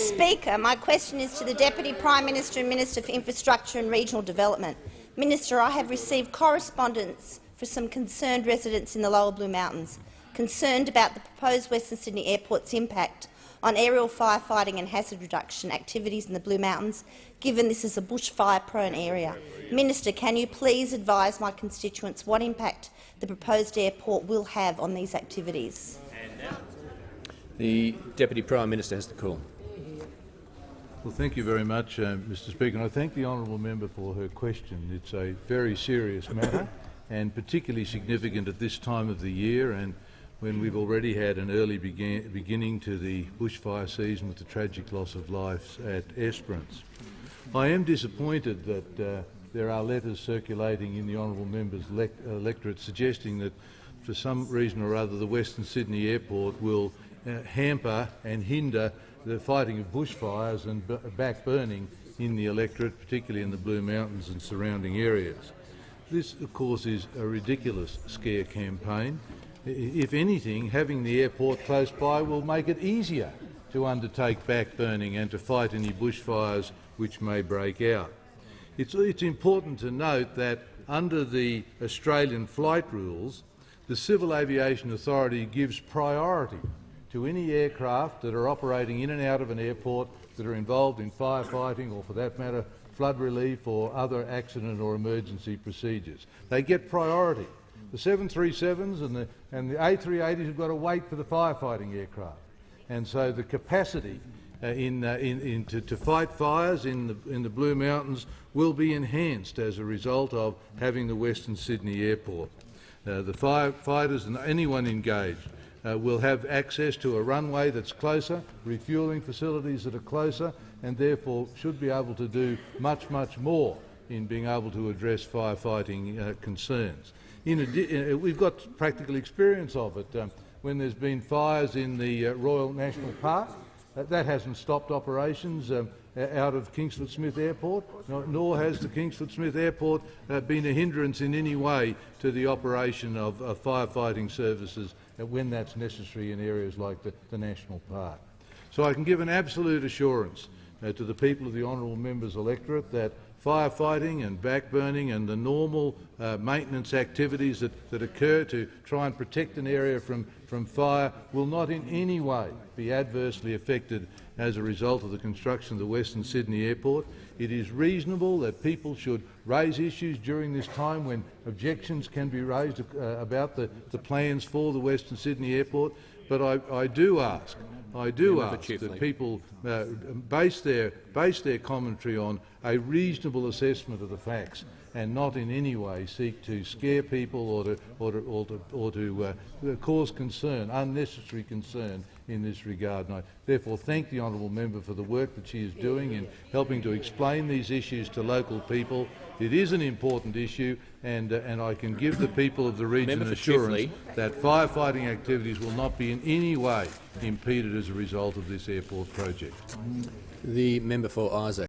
Speaker, my question is to the Deputy Prime Minister and Minister for Infrastructure and Regional Development. Minister, I have received correspondence from some concerned residents in the Lower Blue Mountains, concerned about the proposed Western Sydney Airport's impact on aerial firefighting and hazard reduction activities in the Blue Mountains, given this is a bushfire-prone area. Minister, can you please advise my constituents what impact the proposed airport will have on these activities? The Deputy Prime Minister has the call. Well, thank you very much, Mr Speaker, and I thank the honourable member for her question. It's a very serious matter and particularly significant at this time of the year and when we've already had an early beginning to the bushfire season with the tragic loss of lives at Esperance. I am disappointed that there are letters circulating in the honourable member's electorate suggesting that for some reason or other the Western Sydney Airport will hamper and hinder the fighting of bushfires and backburning in the electorate, particularly in the Blue Mountains and surrounding areas. This, of course, is a ridiculous scare campaign. If anything, having the airport close by will make it easier to undertake backburning and to fight any bushfires which may break out. It's important to note that under the Australian flight rules, the Civil Aviation Authority gives priority to any aircraft that are operating in and out of an airport that are involved in firefighting or, for that matter, flood relief or other accident or emergency procedures. They get priority. The 737s and the A380s have got to wait for the firefighting aircraft, and so the capacity to fight fires in the Blue Mountains will be enhanced as a result of having the Western Sydney Airport. The firefighters and anyone engaged will have access to a runway that's closer, refuelling facilities that are closer, and therefore should be able to do much more in being able to address firefighting concerns. We've got practical experience of it. When there's been fires in the Royal National Park, that hasn't stopped operations out of Kingsford Smith Airport, nor has the Kingsford Smith Airport been a hindrance in any way to the operation of firefighting services when that's necessary in areas like the National Park. So I can give an absolute assurance to the people of the honourable member's electorate that firefighting and backburning and the normal maintenance activities that occur to try and protect an area from fire will not in any way be adversely affected as a result of the construction of the Western Sydney Airport. It is reasonable that people should raise issues during this time when objections can be raised about the plans for the Western Sydney Airport, but I do ask that people base their commentary on a reasonable assessment of the facts and not in any way seek to scare people or to cause concern, unnecessary concern in this regard. And I therefore thank the honourable member for the work that she is doing in helping to explain these issues to local people. It is an important issue, and I can give the people of the region an assurance that firefighting activities will not be in any way impeded as a result of this airport project. The member for Isaac.